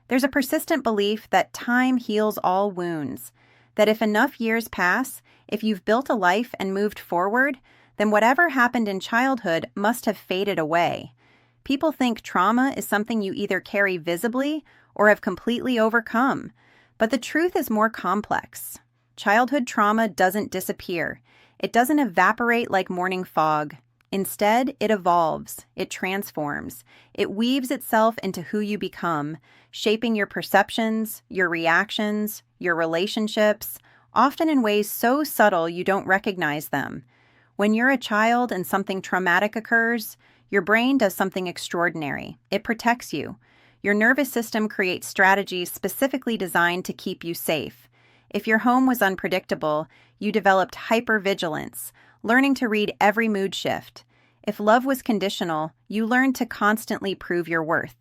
There's a persistent belief that time heals all wounds, that if enough years pass, if you've built a life and moved forward, then whatever happened in childhood must have faded away. People think trauma is something you either carry visibly or have completely overcome, but the truth is more complex. Childhood trauma doesn't disappear. It doesn't evaporate like morning fog. Instead, it evolves, it transforms, it weaves itself into who you become, shaping your perceptions, your reactions, your relationships, often in ways so subtle you don't recognize them. When you're a child and something traumatic occurs, your brain does something extraordinary. It protects you. Your nervous system creates strategies specifically designed to keep you safe. If your home was unpredictable, you developed hypervigilance, learning to read every mood shift. If love was conditional, you learned to constantly prove your worth.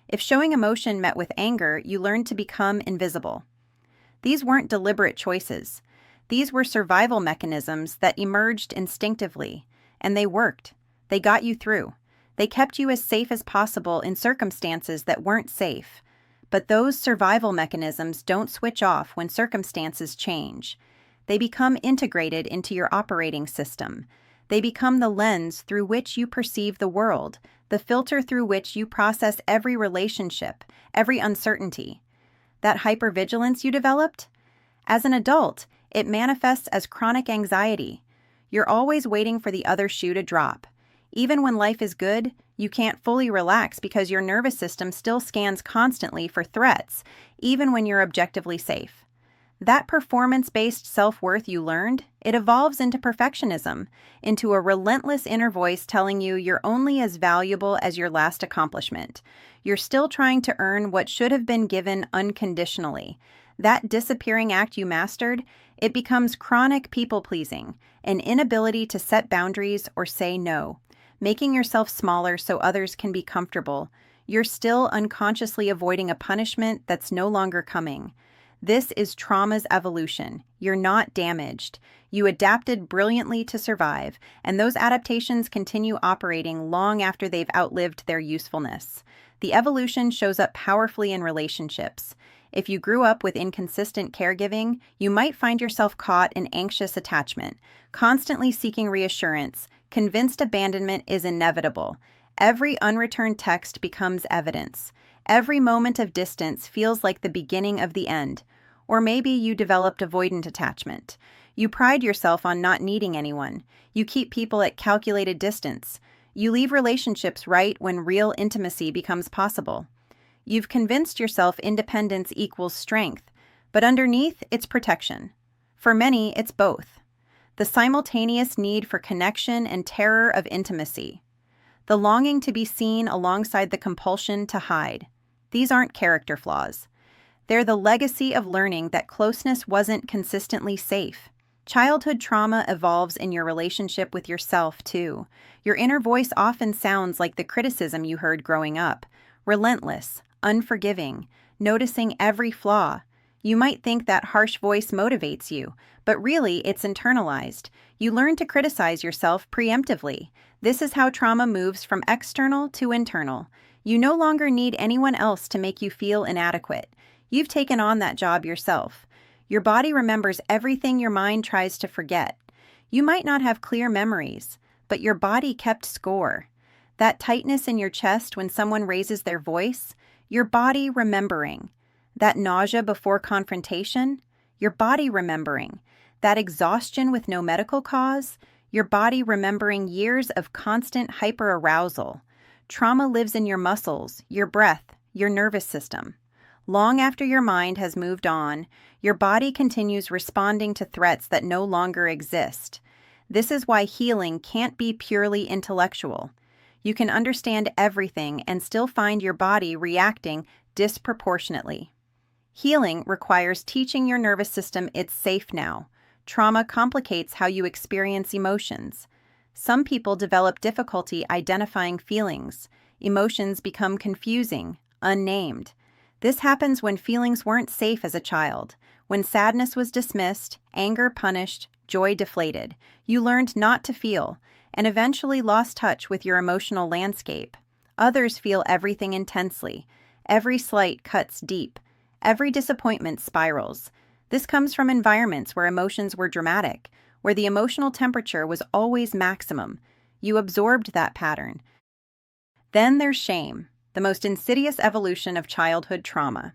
If showing emotion met with anger, you learned to become invisible. These weren't deliberate choices. These were survival mechanisms that emerged instinctively, and they worked. They got you through. They kept you as safe as possible in circumstances that weren't safe. But those survival mechanisms don't switch off when circumstances change. They become integrated into your operating system. They become the lens through which you perceive the world, the filter through which you process every relationship, every uncertainty. That hypervigilance you developed? As an adult, it manifests as chronic anxiety. You're always waiting for the other shoe to drop. Even when life is good, you can't fully relax because your nervous system still scans constantly for threats, even when you're objectively safe. That performance-based self-worth you learned, it evolves into perfectionism, into a relentless inner voice telling you you're only as valuable as your last accomplishment. You're still trying to earn what should have been given unconditionally. That disappearing act you mastered, it becomes chronic people-pleasing, an inability to set boundaries or say no, making yourself smaller so others can be comfortable. You're still unconsciously avoiding a punishment that's no longer coming. This is trauma's evolution. You're not damaged. You adapted brilliantly to survive, and those adaptations continue operating long after they've outlived their usefulness. The evolution shows up powerfully in relationships. If you grew up with inconsistent caregiving, you might find yourself caught in anxious attachment, constantly seeking reassurance, convinced abandonment is inevitable. Every unreturned text becomes evidence. Every moment of distance feels like the beginning of the end. Or maybe you developed avoidant attachment. You pride yourself on not needing anyone. You keep people at calculated distance. You leave relationships right when real intimacy becomes possible. You've convinced yourself independence equals strength, but underneath, it's protection. For many, it's both. The simultaneous need for connection and terror of intimacy. The longing to be seen alongside the compulsion to hide. These aren't character flaws. They're the legacy of learning that closeness wasn't consistently safe. Childhood trauma evolves in your relationship with yourself, too. Your inner voice often sounds like the criticism you heard growing up. Relentless, unforgiving, noticing every flaw. You might think that harsh voice motivates you, but really it's internalized. You learn to criticize yourself preemptively. This is how trauma moves from external to internal. You no longer need anyone else to make you feel inadequate. You've taken on that job yourself. Your body remembers everything your mind tries to forget. You might not have clear memories, but your body kept score. That tightness in your chest when someone raises their voice, your body remembering. That nausea before confrontation, your body remembering. That exhaustion with no medical cause, your body remembering years of constant hyperarousal. Trauma lives in your muscles, your breath, your nervous system. Long after your mind has moved on, your body continues responding to threats that no longer exist. This is why healing can't be purely intellectual. You can understand everything and still find your body reacting disproportionately. Healing requires teaching your nervous system it's safe now. Trauma complicates how you experience emotions. Some people develop difficulty identifying feelings. Emotions become confusing, unnamed. This happens when feelings weren't safe as a child, when sadness was dismissed, anger punished, joy deflated. You learned not to feel, and eventually lost touch with your emotional landscape. Others feel everything intensely, Every slight cuts deep. Every disappointment spirals. This comes from environments where emotions were dramatic, where the emotional temperature was always maximum. You absorbed that pattern. Then there's shame, the most insidious evolution of childhood trauma.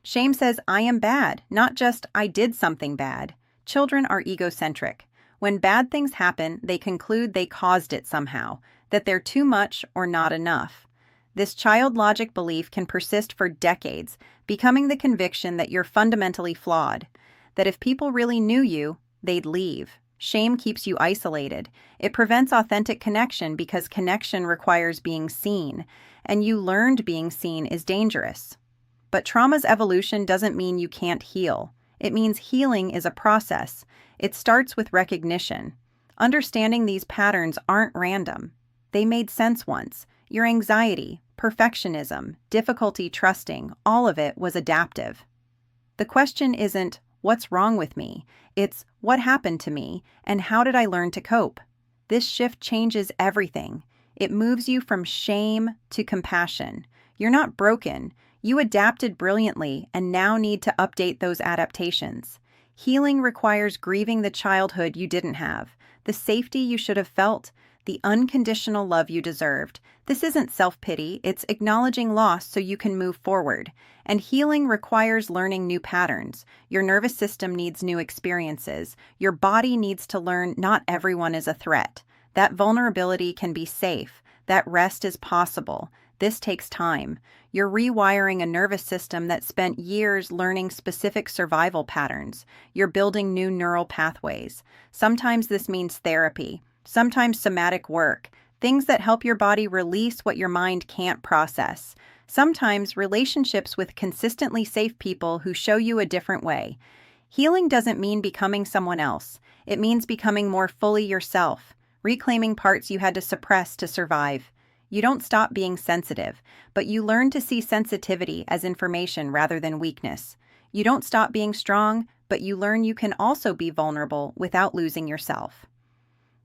Shame says, I am bad, not just I did something bad. Children are egocentric. When bad things happen, they conclude they caused it somehow, that they're too much or not enough. This child logic belief can persist for decades, becoming the conviction that you're fundamentally flawed, that if people really knew you, they'd leave. Shame keeps you isolated. It prevents authentic connection because connection requires being seen, and you learned being seen is dangerous. But trauma's evolution doesn't mean you can't heal. It means healing is a process. It starts with recognition. Understanding these patterns aren't random. They made sense once. Your anxiety, perfectionism, difficulty trusting, all of it was adaptive. The question isn't, what's wrong with me? It's, what happened to me, and how did I learn to cope? This shift changes everything. It moves you from shame to compassion. You're not broken. You adapted brilliantly and now need to update those adaptations. Healing requires grieving the childhood you didn't have, the safety you should have felt, the unconditional love you deserved. This isn't self-pity, it's acknowledging loss so you can move forward. And healing requires learning new patterns. Your nervous system needs new experiences. Your body needs to learn not everyone is a threat. That vulnerability can be safe. That rest is possible. This takes time. You're rewiring a nervous system that spent years learning specific survival patterns. You're building new neural pathways. Sometimes this means therapy. Sometimes somatic work, things that help your body release what your mind can't process. Sometimes relationships with consistently safe people who show you a different way. Healing doesn't mean becoming someone else. It means becoming more fully yourself, reclaiming parts you had to suppress to survive. You don't stop being sensitive, but you learn to see sensitivity as information rather than weakness. You don't stop being strong, but you learn you can also be vulnerable without losing yourself.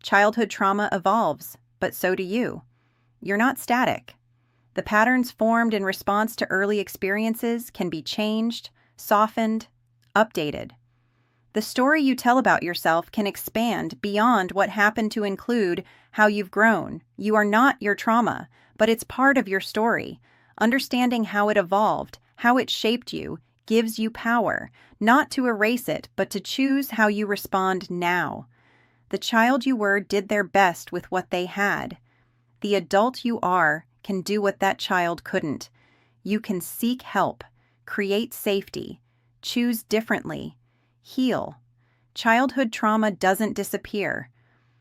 Childhood trauma evolves, but so do you. You're not static. The patterns formed in response to early experiences can be changed, softened, updated. The story you tell about yourself can expand beyond what happened to include how you've grown. You are not your trauma, but it's part of your story. Understanding how it evolved, how it shaped you, gives you power, not to erase it, but to choose how you respond now. The child you were did their best with what they had. The adult you are can do what that child couldn't. You can seek help, create safety, choose differently, heal. Childhood trauma doesn't disappear,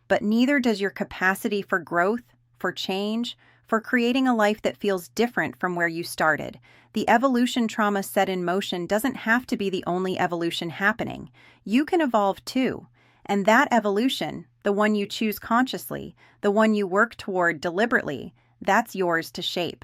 but neither does your capacity for growth, for change, for creating a life that feels different from where you started. The evolution trauma set in motion doesn't have to be the only evolution happening. You can evolve too. And that evolution, the one you choose consciously, the one you work toward deliberately, that's yours to shape.